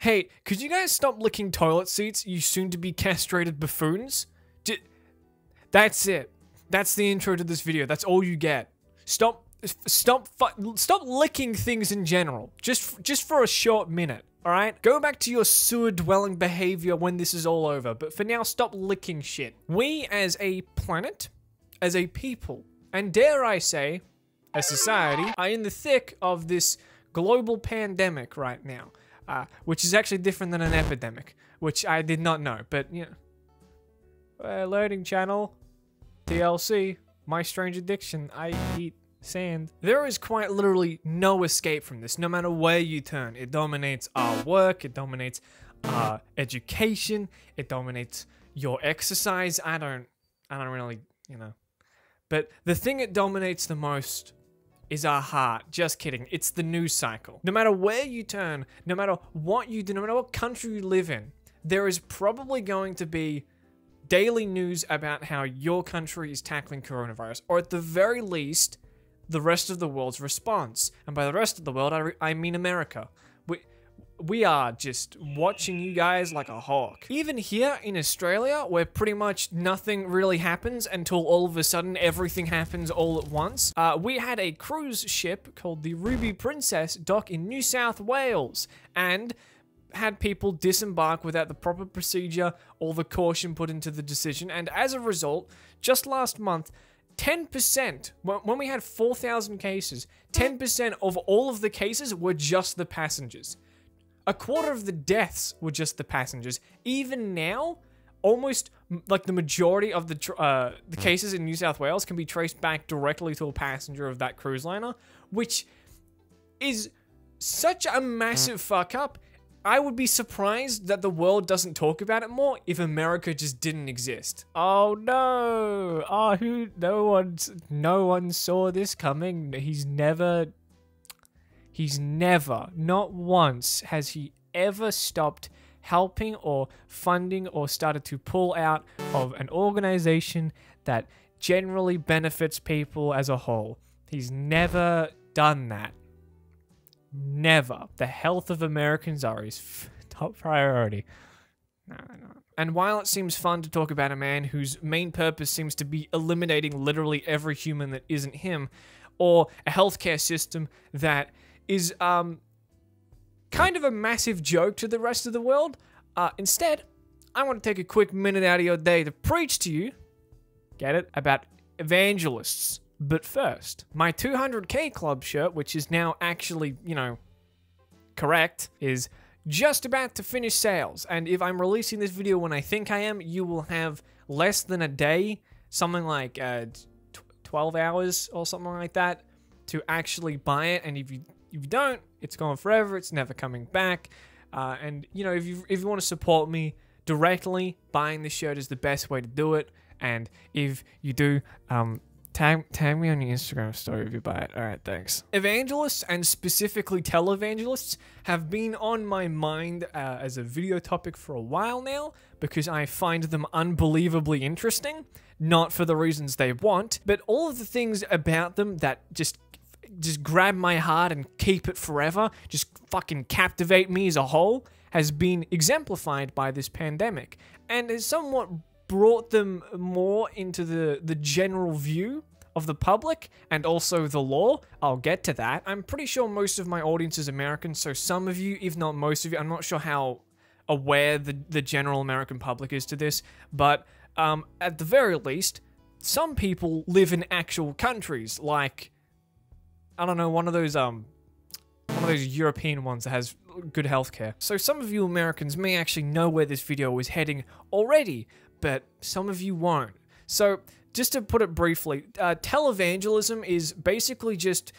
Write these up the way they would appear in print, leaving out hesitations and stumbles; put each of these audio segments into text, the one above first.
Hey, could you guys stop licking toilet seats, you soon-to-be castrated buffoons? That's it. That's the intro to this video. That's all you get. Stop licking things in general. Just for a short minute, alright? Go back to your sewer-dwelling behavior when this is all over, but for now, stop licking shit. We, as a planet, as a people, and dare I say, a society, are in the thick of this global pandemic right now, which is actually different than an epidemic, which I did not know, but, you know. Loading channel. TLC, My Strange Addiction, I eat sand. There is quite literally no escape from this, no matter where you turn. It dominates our work, it dominates our education, it dominates your exercise. I don't really, you know. But the thing it dominates the most is our heart. Just kidding. It's the news cycle. No matter where you turn, no matter what you do, no matter what country you live in, there is probably going to be daily news about how your country is tackling coronavirus, or at the very least, the rest of the world's response. And by the rest of the world, I mean America. We are just watching you guys like a hawk. Even here in Australia, where pretty much nothing really happens until all of a sudden everything happens all at once, we had a cruise ship called the Ruby Princess dock in New South Wales, and had people disembark without the proper procedure or the caution put into the decision, and as a result, just last month, 10%, when we had 4,000 cases, 10% of all of the cases were just the passengers. A quarter of the deaths were just the passengers. Even now, almost like the majority of the cases in New South Wales can be traced back directly to a passenger of that cruise liner, which is such a massive fuck up. I would be surprised that the world doesn't talk about it more if America just didn't exist. Oh no! Oh, no one saw this coming. He's never, not once has he ever stopped helping or funding or started to pull out of an organization that generally benefits people as a whole. He's never done that. Never. The health of Americans are his top priority. No. And while it seems fun to talk about a man whose main purpose seems to be eliminating literally every human that isn't him, or a healthcare system that is kind of a massive joke to the rest of the world, instead, I want to take a quick minute out of your day to preach to you, get it, about evangelists. But first, my 200k club shirt, which is now actually, you know, correct, is just about to finish sales. And if I'm releasing this video when I think I am, you will have less than a day, something like 12 hours or something like that, to actually buy it. And if you don't, it's gone forever. It's never coming back. And, you know, if you want to support me directly, buying this shirt is the best way to do it. And if you do, Tag me on your Instagram story if you buy it. Alright, thanks. Evangelists, and specifically televangelists, have been on my mind as a video topic for a while now, because I find them unbelievably interesting. Not for the reasons they want, but all of the things about them that just grab my heart and keep it forever, just fucking captivate me as a whole, has been exemplified by this pandemic, and has somewhat brought them more into the general view of the public and also the law. I'll get to that. I'm pretty sure most of my audience is American, so some of you, if not most of you, I'm not sure how aware the general American public is to this, but at the very least, some people live in actual countries, like, I don't know, one of those European ones that has good healthcare. So some of you Americans may actually know where this video is heading already, but some of you won't. So, just to put it briefly, televangelism is basically just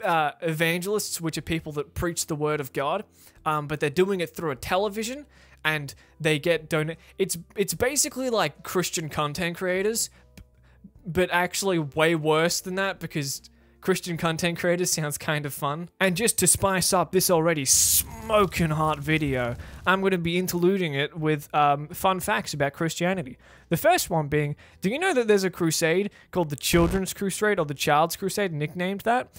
evangelists, which are people that preach the word of God, but they're doing it through a television, and they get It's basically like Christian content creators, but actually way worse than that, because Christian content creators sounds kind of fun. And just to spice up this already smoking hot video, I'm going to be interluding it with fun facts about Christianity. The first one being, do you know that there's a crusade called the Children's Crusade, or the Child's Crusade, nicknamed that,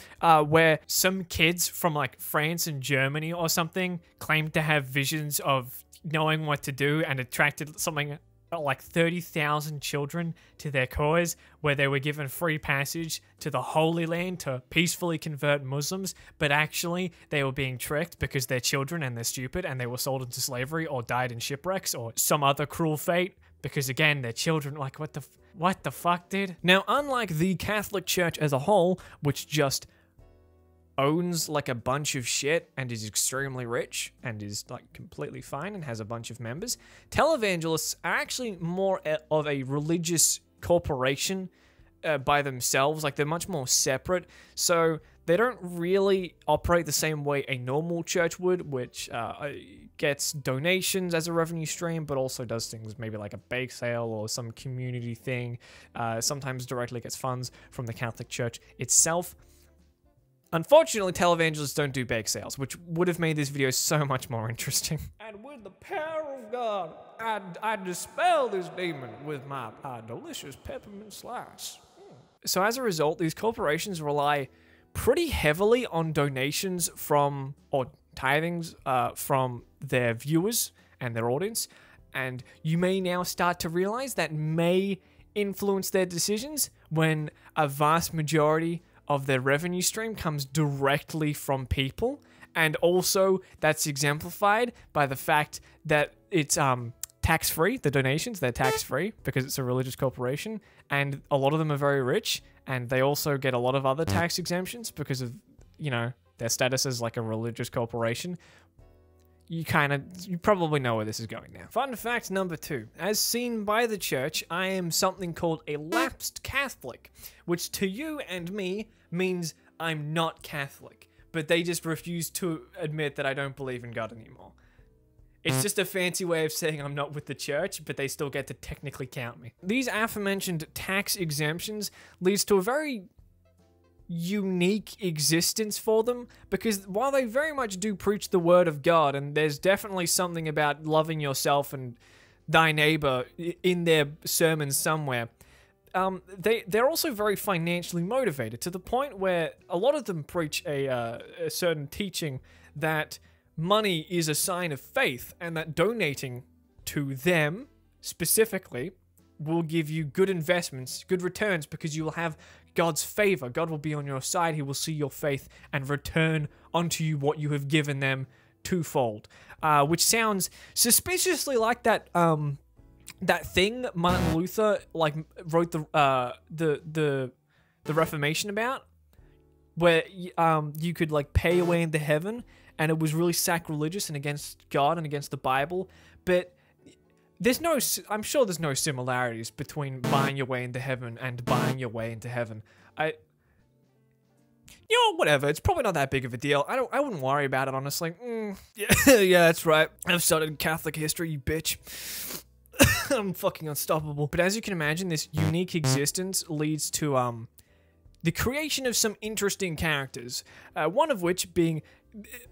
where some kids from like France and Germany or something claimed to have visions of knowing what to do and attracted something like 30,000 children to their cause, where they were given free passage to the Holy Land to peacefully convert Muslims, but actually they were being tricked because they're children and they're stupid and they were sold into slavery or died in shipwrecks or some other cruel fate because, again, they're children. Like, what the fuck, dude? Now, unlike the Catholic Church as a whole, which just owns like a bunch of shit and is extremely rich and is like completely fine and has a bunch of members, televangelists are actually more of a religious corporation by themselves. Like, they're much more separate, so they don't really operate the same way a normal church would, which gets donations as a revenue stream, but also does things maybe like a bake sale or some community thing. Sometimes directly gets funds from the Catholic Church itself. Unfortunately, televangelists don't do bake sales, which would have made this video so much more interesting. And with the power of God, I dispel this demon with my delicious peppermint slice. So as a result, these corporations rely pretty heavily on donations from, or tithings from their viewers and their audience. And you may now start to realize that may influence their decisions when a vast majority of their revenue stream comes directly from people. And also that's exemplified by the fact that it's tax-free. The donations, they're tax-free because it's a religious corporation, and a lot of them are very rich, and they also get a lot of other tax exemptions because of, you know, their status as like a religious corporation. You probably know where this is going now. Fun fact number 2. As seen by the church, I am something called a lapsed Catholic, which to you and me means I'm not Catholic, but they just refuse to admit that I don't believe in God anymore. It's just a fancy way of saying I'm not with the church, but they still get to technically count me. These aforementioned tax exemptions leads to a very unique existence for them, because while they very much do preach the word of God, and there's definitely something about loving yourself and thy neighbor in their sermons somewhere, they're also very financially motivated, to the point where a lot of them preach a certain teaching that money is a sign of faith, and that donating to them specifically will give you good investments, good returns, because you will have God's favor. God will be on your side. He will see your faith and return unto you what you have given them twofold. Which sounds suspiciously like that that thing Martin Luther like wrote the Reformation about, where you could like pay your way into heaven, and it was really sacrilegious and against God and against the Bible. But I'm sure there's no similarities between buying your way into heaven and buying your way into heaven. You know, whatever. It's probably not that big of a deal. I wouldn't worry about it, honestly. Yeah, that's right. I've studied Catholic history, you bitch. I'm fucking unstoppable. But as you can imagine, this unique existence leads to the creation of some interesting characters. One of which being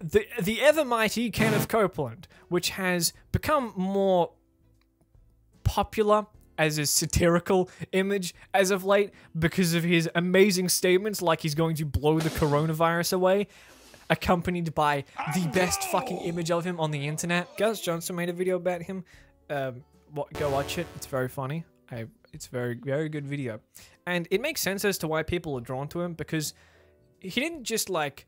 the ever mighty Kenneth Copeland, which has become more popular as a satirical image as of late because of his amazing statements, like he's going to blow the coronavirus away, accompanied by the best fucking image of him on the internet. Gus Johnson made a video about him. Go watch it. It's very funny. It's very, very good video. And it makes sense as to why people are drawn to him, because he didn't just like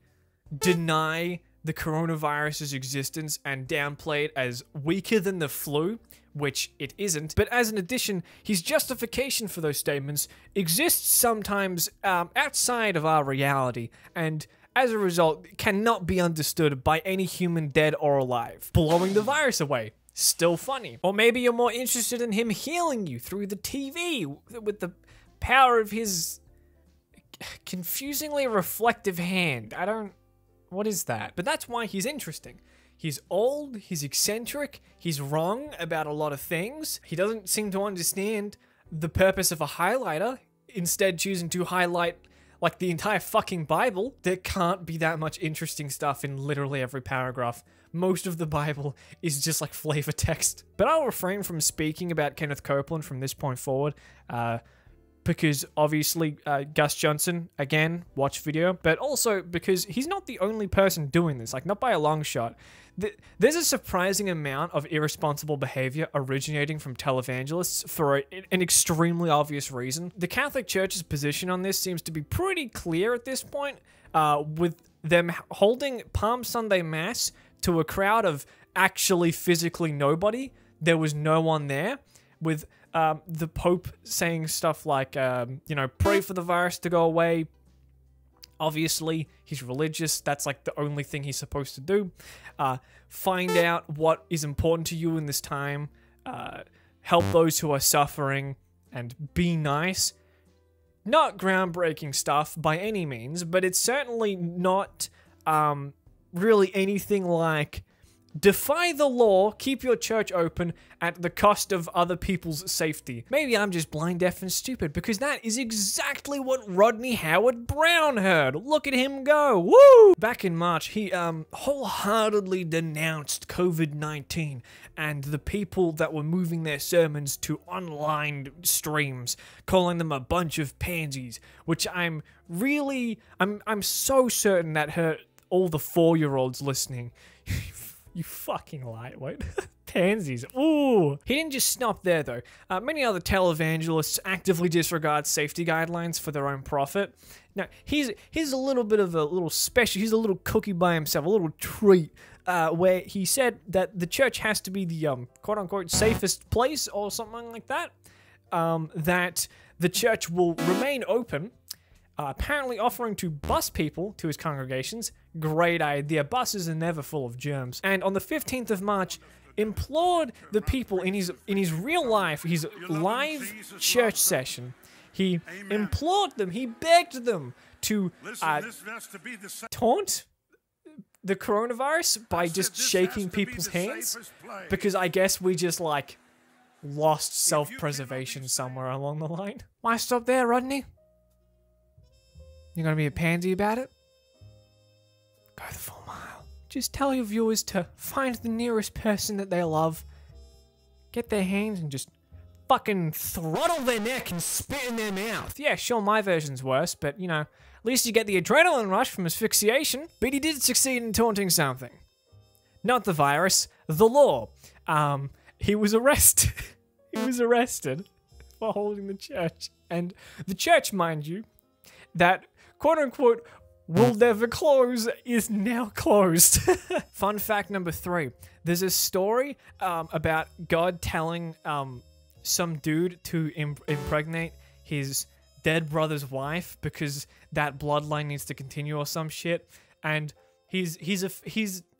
deny the coronavirus's existence and downplay it as weaker than the flu, which it isn't, but as an addition, his justification for those statements exists sometimes outside of our reality, and as a result, cannot be understood by any human dead or alive. Blowing the virus away, still funny. Or maybe you're more interested in him healing you through the TV with the power of his confusingly reflective hand. What is that? But that's why he's interesting. He's old, he's eccentric, he's wrong about a lot of things. He doesn't seem to understand the purpose of a highlighter, instead choosing to highlight like the entire fucking Bible, there can't be that much interesting stuff in literally every paragraph. Most of the Bible is just like flavor text. But I'll refrain from speaking about Kenneth Copeland from this point forward, because obviously Gus Johnson, again, watch video, but also because he's not the only person doing this, like not by a long shot. There's a surprising amount of irresponsible behavior originating from televangelists for an extremely obvious reason. The Catholic Church's position on this seems to be pretty clear at this point, with them holding Palm Sunday Mass to a crowd of actually physically nobody. There was no one there, with the Pope saying stuff like, you know, pray for the virus to go away. Obviously, he's religious. That's like the only thing he's supposed to do. Find out what is important to you in this time. Help those who are suffering and be nice. Not groundbreaking stuff by any means, but it's certainly not really anything like defy the law, keep your church open at the cost of other people's safety. Maybe I'm just blind, deaf, and stupid, because that is exactly what Rodney Howard Brown heard. Look at him go. Woo! Back in March, he wholeheartedly denounced COVID-19 and the people that were moving their sermons to online streams, calling them a bunch of pansies, which I'm so certain that hurt all the 4-year-olds listening. You fucking lightweight. Pansies. Ooh. He didn't just stop there, though. Many other televangelists actively disregard safety guidelines for their own profit. Now, he's a little bit of a little special. He's a little cookie by himself, a little treat, where he said that the church has to be the quote-unquote safest place or something like that. That the church will remain open, apparently offering to bus people to his congregations. Great idea. Buses are never full of germs. And on the 15th of March, implored the people in his real life, his live church session, he implored them, he begged them to taunt the coronavirus by just shaking people's hands, because I guess we just like lost self-preservation somewhere along the line. Why stop there, Rodney? You're gonna be a pansy about it? Go the full mile. Just tell your viewers to find the nearest person that they love, get their hands and just fucking throttle their neck and spit in their mouth. Yeah, sure, my version's worse, but you know, at least you get the adrenaline rush from asphyxiation. But he did succeed in taunting something. Not the virus, the law. He was arrested. He was arrested for holding the church. And the church, mind you, that quote-unquote will never close is now closed. Fun fact number 3. There's a story about God telling some dude to impregnate his dead brother's wife because that bloodline needs to continue or some shit. And he's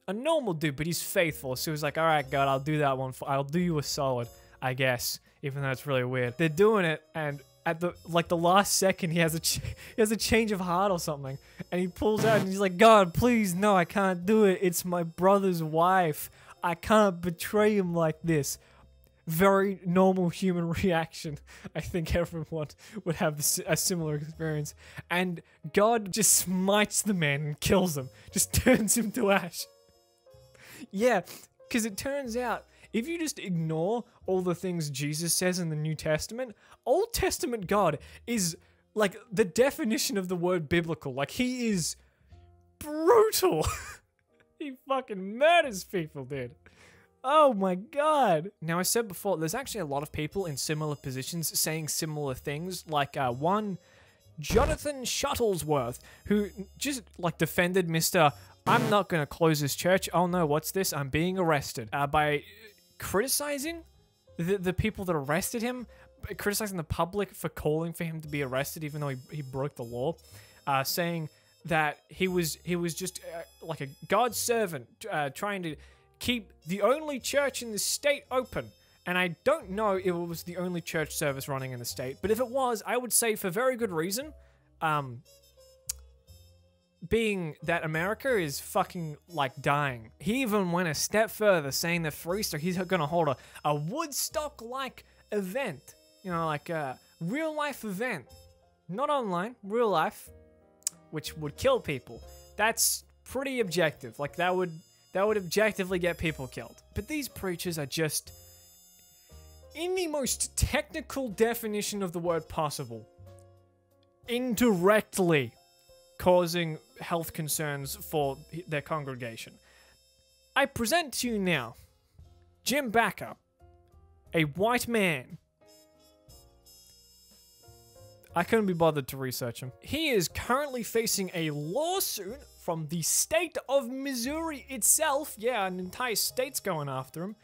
a normal dude, but he's faithful. So he's like, all right, God, I'll do that one. I'll do you a solid, I guess, even though it's really weird. They're doing it, and at the last second, he has a change of heart or something, and he pulls out and he's like, God, please, no, I can't do it. It's my brother's wife. I can't betray him like this. Very normal human reaction. I think everyone would have a similar experience. And God just smites the man and kills him. Just turns him to ash. Yeah, because it turns out, if you just ignore all the things Jesus says in the New Testament, Old Testament God is like the definition of the word biblical. Like, he is brutal. He fucking murders people, dude. Oh my God. Now, I said before, there's actually a lot of people in similar positions saying similar things. Like, one, Jonathan Shuttlesworth, who just, like, defended Mr. I'm not going to close this church. Oh no, what's this? I'm being arrested. By criticizing the people that arrested him, criticizing the public for calling for him to be arrested even though he broke the law, saying that he was just like a God's servant trying to keep the only church in the state open. And I don't know if it was the only church service running in the state, but if it was, I would say for very good reason, being that America is fucking like dying. He even went a step further, saying that for Easter he's gonna hold a Woodstock-like event, you know, like a real life event, not online, real life, which would kill people. That's pretty objective. Like, that would objectively get people killed. But these preachers are just, in the most technical definition of the word possible, indirectly causing health concerns for their congregation. I present to you now Jim Bakker, a white man. I couldn't be bothered to research him. He is currently facing a lawsuit from the state of Missouri itself. Yeah, an entire state's going after him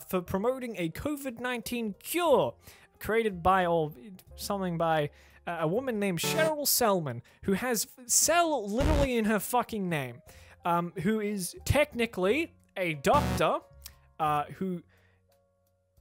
for promoting a COVID-19 cure created by, or something by, a woman named Cheryl Salman, who has Cell literally in her fucking name, who is technically a doctor who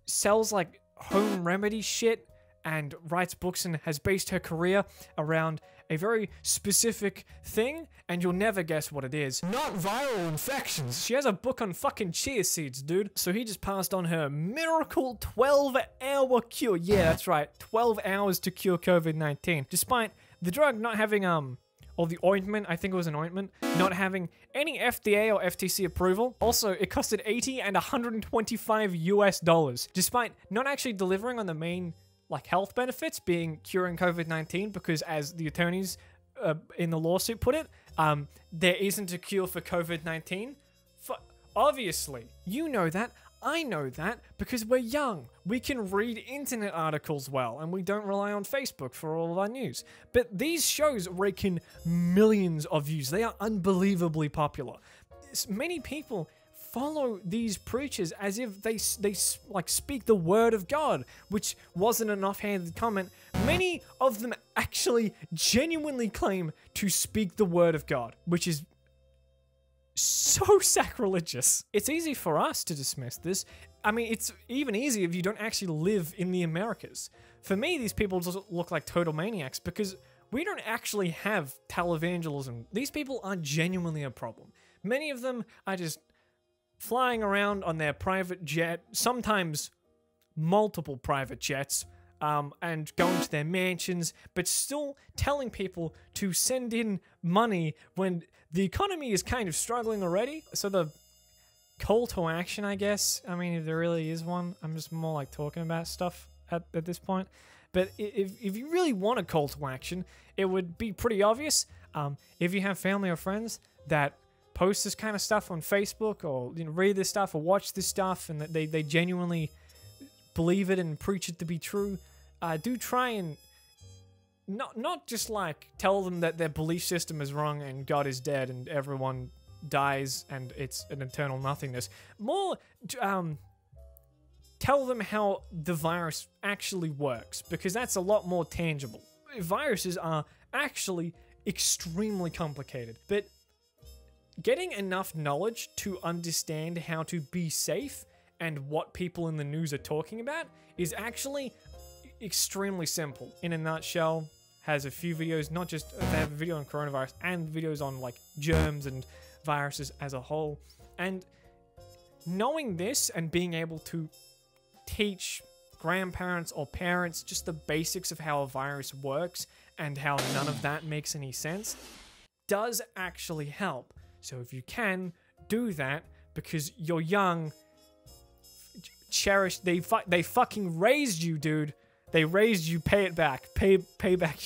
sells like home remedy shit and writes books and has based her career around a very specific thing, and you'll never guess what it is. Not viral infections. She has a book on fucking chia seeds, dude. So he just passed on her miracle 12-hour cure. Yeah, that's right. 12 hours to cure COVID-19. Despite the drug not having, or the ointment, I think it was an ointment, not having any FDA or FTC approval. Also, it costed $80 and $125 US, despite not actually delivering on the main like health benefits, being curing COVID-19, because as the attorneys in the lawsuit put it, there isn't a cure for COVID-19. Obviously, you know that, I know that, because we're young. We can read internet articles well, and we don't rely on Facebook for all of our news. But these shows rake in millions of views. They are unbelievably popular. Many people follow these preachers as if they like speak the word of God, which wasn't an offhanded comment. Many of them actually genuinely claim to speak the word of God, which is so sacrilegious. It's easy for us to dismiss this. I mean, it's even easier if you don't actually live in the Americas. For me, these people just look like total maniacs because we don't actually have televangelism. These people are genuinely a problem. Many of them are just flying around on their private jet, sometimes multiple private jets, and going to their mansions, but still telling people to send in money when the economy is kind of struggling already. So the call to action, I guess, I mean, if there really is one, I'm just more like talking about stuff at this point. But if you really want a call to action, it would be pretty obvious. If you have family or friends that post this kind of stuff on Facebook, or read this stuff or watch this stuff, and that they genuinely believe it and preach it to be true, do try and not just like tell them that their belief system is wrong and God is dead and everyone dies and it's an eternal nothingness. More tell them how the virus actually works, because that's a lot more tangible. Viruses are actually extremely complicated, but getting enough knowledge to understand how to be safe and what people in the news are talking about is actually extremely simple. In a nutshell, has a few videos, not just, they have a video on coronavirus and videos on like germs and viruses as a whole. And knowing this and being able to teach grandparents or parents just the basics of how a virus works and how none of that makes any sense does actually help. So if you can, do that, because you're young, cherish, they fucking raised you, dude. They raised you, pay it back. Pay back.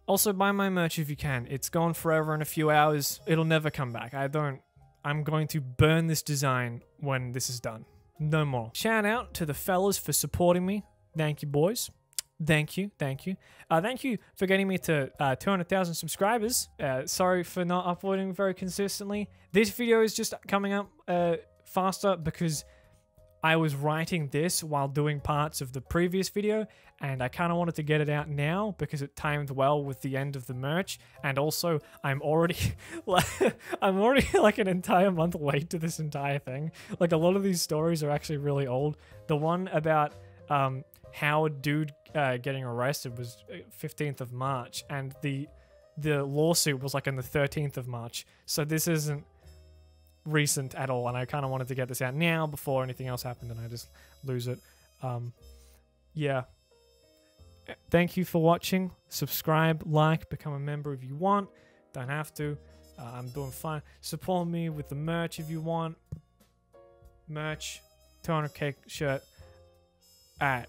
Also, buy my merch if you can. It's gone forever in a few hours. It'll never come back. I'm going to burn this design when this is done. No more. Shout out to the fellas for supporting me. Thank you, boys. Thank you. Thank you for getting me to 200,000 subscribers. Sorry for not uploading very consistently. This video is just coming up faster because I was writing this while doing parts of the previous video, and I kind of wanted to get it out now because it timed well with the end of the merch. And also, I'm already like an entire month late to this entire thing. Like, a lot of these stories are actually really old. The one about how a dude getting arrested was 15th of March, and the lawsuit was like on the 13th of March. So this isn't recent at all, and I kind of wanted to get this out now before anything else happened and I just lose it. Yeah. Thank you for watching. Subscribe, like, become a member if you want. Don't have to. I'm doing fine. Support me with the merch if you want. Merch. 200k shirt. Alright.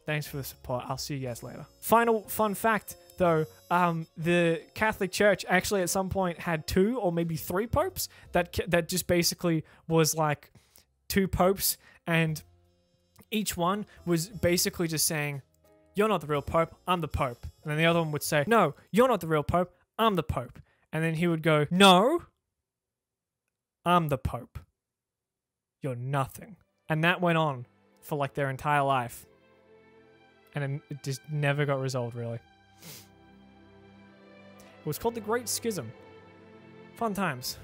Thanks for the support. I'll see you guys later. Final fun fact, though. The Catholic Church actually at some point had 2 or maybe 3 popes. That just basically was like 2 popes, and each one was basically just saying, you're not the real pope, I'm the pope. And then the other one would say, no, you're not the real pope, I'm the pope. And then he would go, no, I'm the pope. You're nothing. And that went on for like their entire life. And it just never got resolved, really. It was called the Great Schism. Fun times.